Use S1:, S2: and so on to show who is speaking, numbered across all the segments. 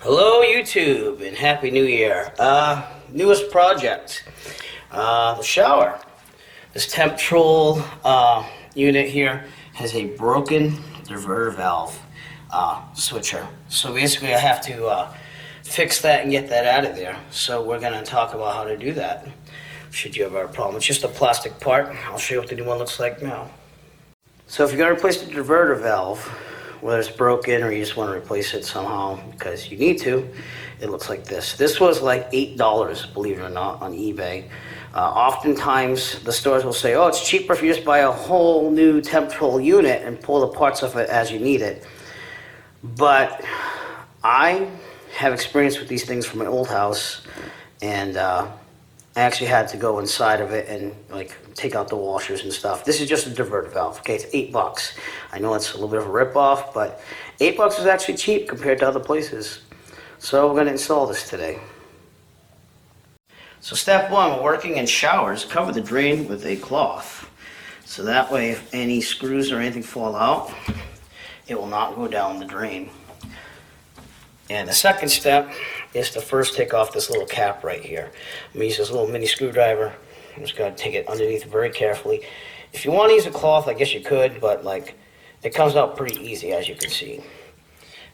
S1: Hello YouTube and Happy New Year. Newest project, the shower. This Temptrol unit here has a broken diverter valve switcher. So basically I have to fix that and get that out of there. So we're going to talk about how to do that should you have a problem. It's just a plastic part. I'll show you what the new one looks like now. So if you're going to replace the diverter valve, whether it's broken or you just want to replace it somehow because you need to, it looks like this. This was like $8, believe it or not, on eBay. Oftentimes the stores will say, oh, it's cheaper if you just buy a whole new Temptrol unit and pull the parts of it as you need it. But I have experience with these things from my old house, and I actually had to go inside of it and like take out the washers and stuff. This is just a diverter valve. Okay, it's $8. I know it's a little bit of a rip-off, but $8 is actually cheap compared to other places. So we're going to install this today. So step one, when working in showers, cover the drain with a cloth. So that way if any screws or anything fall out, it will not go down the drain. And the second step is to first take off this little cap right here. I'm going to use this little mini screwdriver. I'm just going to take it underneath very carefully. If you want to use a cloth, I guess you could, but like it comes out pretty easy, as you can see.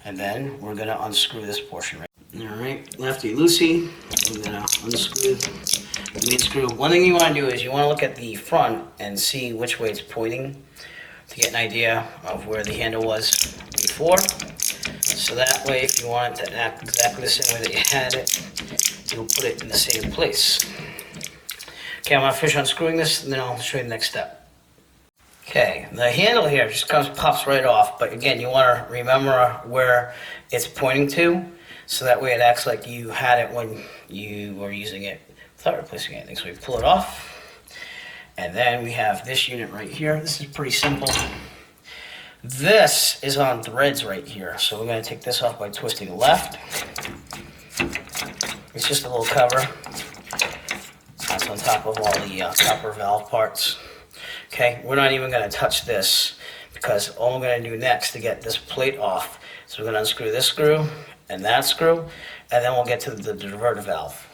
S1: And then we're going to unscrew this portion right. All right, lefty loosey. I'm going to unscrew the main screw. One thing you want to do is you want to look at the front and see which way it's pointing to get an idea of where the handle was before. So that way, if you want it to act exactly the same way that you had it, you'll put it in the same place. Okay, I'm going to finish unscrewing this, and then I'll show you the next step. Okay, the handle here just pops right off, but again, you want to remember where it's pointing to, so that way it acts like you had it when you were using it without replacing anything. So we pull it off, and then we have this unit right here. This is pretty simple. This is on threads right here, so we're going to take this off by twisting left. It's just a little cover. That's on top of all the copper valve parts. Okay, we're not even going to touch this because all I'm going to do next to get this plate off, so we're going to unscrew this screw and that screw, and then we'll get to the diverter valve.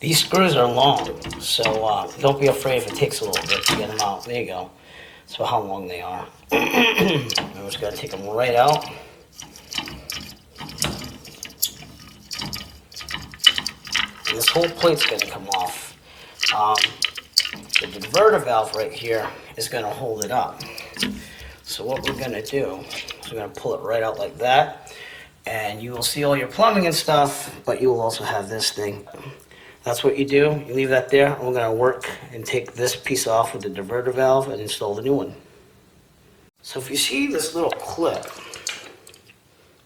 S1: These screws are long, so don't be afraid if it takes a little bit to get them out. There you go. So how long they are. I'm just going to take them right out. And this whole plate's going to come off. The diverter valve right here is going to hold it up. So what we're going to do is we're going to pull it right out like that. And you will see all your plumbing and stuff, but you will also have this thing. That's what you do. You leave that there. We're going to work and take this piece off with the diverter valve and install the new one. So if you see this little clip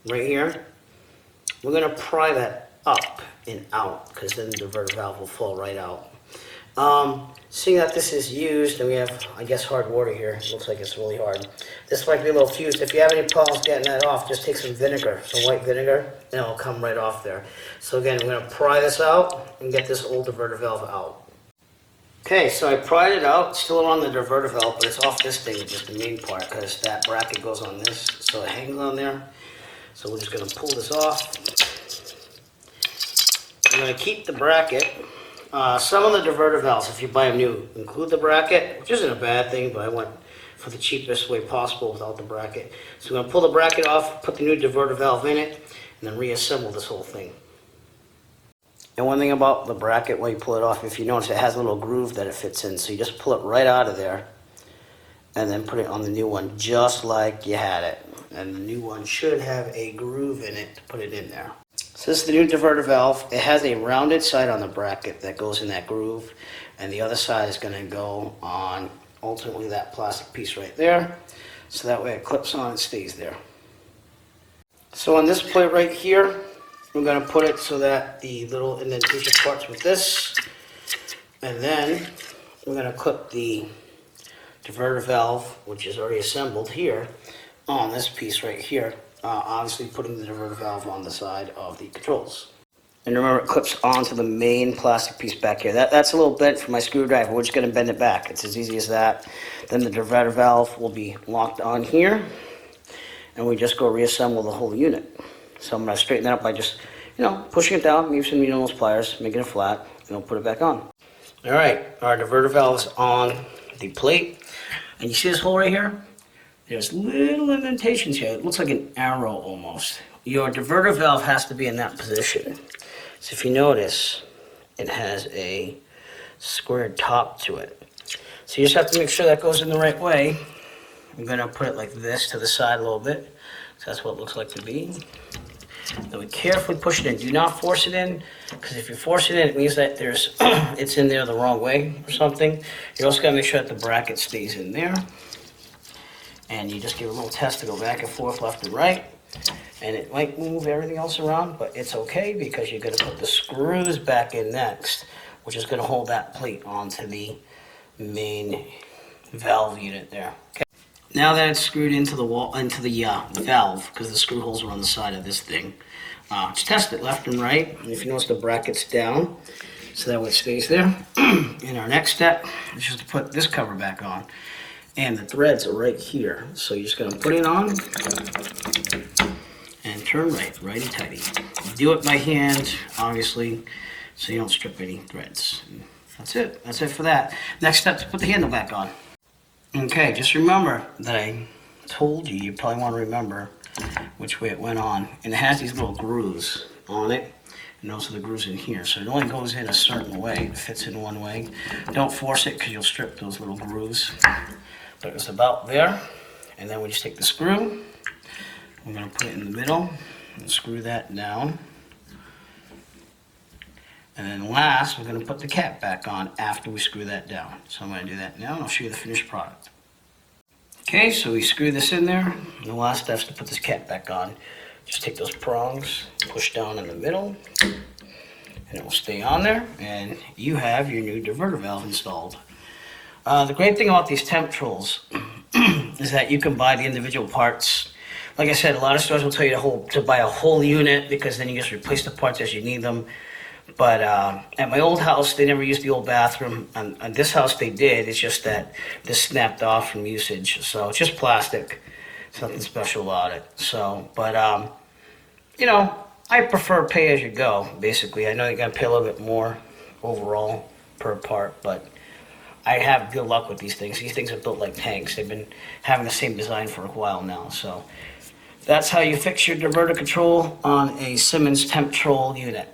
S1: right here, we're going to pry that up and out because then the diverter valve will fall right out. Seeing that this is used and we have, I guess, hard water here, it looks like it's really hard. This might be a little fused. If you have any problems getting that off, just take some vinegar, some white vinegar, and it'll come right off there. So again, we're going to pry this out and get this old diverter valve out. Okay, so I pried it out, it's still on the diverter valve, but it's off this thing, just the main part, because that bracket goes on this, so it hangs on there. So we're just going to pull this off. I'm going to keep the bracket. Some of the diverter valves, if you buy them new, include the bracket, which isn't a bad thing, but I went for the cheapest way possible without the bracket. So we're going to pull the bracket off, put the new diverter valve in it, and then reassemble this whole thing. And one thing about the bracket, when you pull it off, if you notice, it has a little groove that it fits in. So you just pull it right out of there, and then put it on the new one, just like you had it. And the new one should have a groove in it to put it in there. So this is the new diverter valve. It has a rounded side on the bracket that goes in that groove, and the other side is going to go on ultimately that plastic piece right there. So that way it clips on and stays there. So on this plate right here, we're going to put it so that the little indentation parts with this, and then we're going to clip the diverter valve, which is already assembled here, on this piece right here. Obviously putting the diverter valve on the side of the controls. And remember, it clips onto the main plastic piece back here. That's a little bent for my screwdriver. We're just going to bend it back. It's as easy as that. Then the diverter valve will be locked on here, and we just go reassemble the whole unit. So I'm gonna straighten that up by just, pushing it down, use some needle nose pliers, making it flat, and I'll put it back on. All right, our diverter valve is on the plate. And you see this hole right here? There's little indentations here. It looks like an arrow almost. Your diverter valve has to be in that position. So if you notice, it has a squared top to it. So you just have to make sure that goes in the right way. I'm gonna put it like this to the side a little bit. So that's what it looks like to be. Then we carefully push it in. Do not force it in, because if you force it in, it means that there's it's in there the wrong way or something. You also gotta make sure that the bracket stays in there. And you just give a little test to go back and forth, left and right. And it might move everything else around, but it's okay because you're gonna put the screws back in next, which is gonna hold that plate onto the main valve unit there. Okay. Now that it's screwed into the wall, into the valve, because the screw holes are on the side of this thing, just test it left and right. And if you notice, the bracket's down, so that way it stays there. And our next step is just to put this cover back on. And the threads are right here. So you're just gonna put it on and turn righty tighty. Do it by hand, obviously, so you don't strip any threads. That's it for that. Next step, to put the handle back on. Okay, just remember that I told you, you probably want to remember which way it went on. And it has these little grooves on it, and those are the grooves in here. So it only goes in a certain way, it fits in one way. Don't force it because you'll strip those little grooves. But it's about there. And then we just take the screw, we're going to put it in the middle and screw that down. And then last, we're going to put the cap back on after we screw that down. So I'm going to do that now, and I'll show you the finished product. Okay, so we screw this in there. And the last step is to put this cap back on. Just take those prongs, push down in the middle, and it will stay on there, and you have your new diverter valve installed. The great thing about these Temptrols is that you can buy the individual parts. Like I said, a lot of stores will tell you to buy a whole unit, because then you just replace the parts as you need them. But at my old house, they never used the old bathroom. On this house, they did. It's just that this snapped off from usage. So it's just plastic. There's nothing special about it. So, but, I prefer pay as you go, basically. I know you got to pay a little bit more overall per part, but I have good luck with these things. These things are built like tanks. They've been having the same design for a while now. So that's how you fix your diverter control on a Symmons Temptrol unit.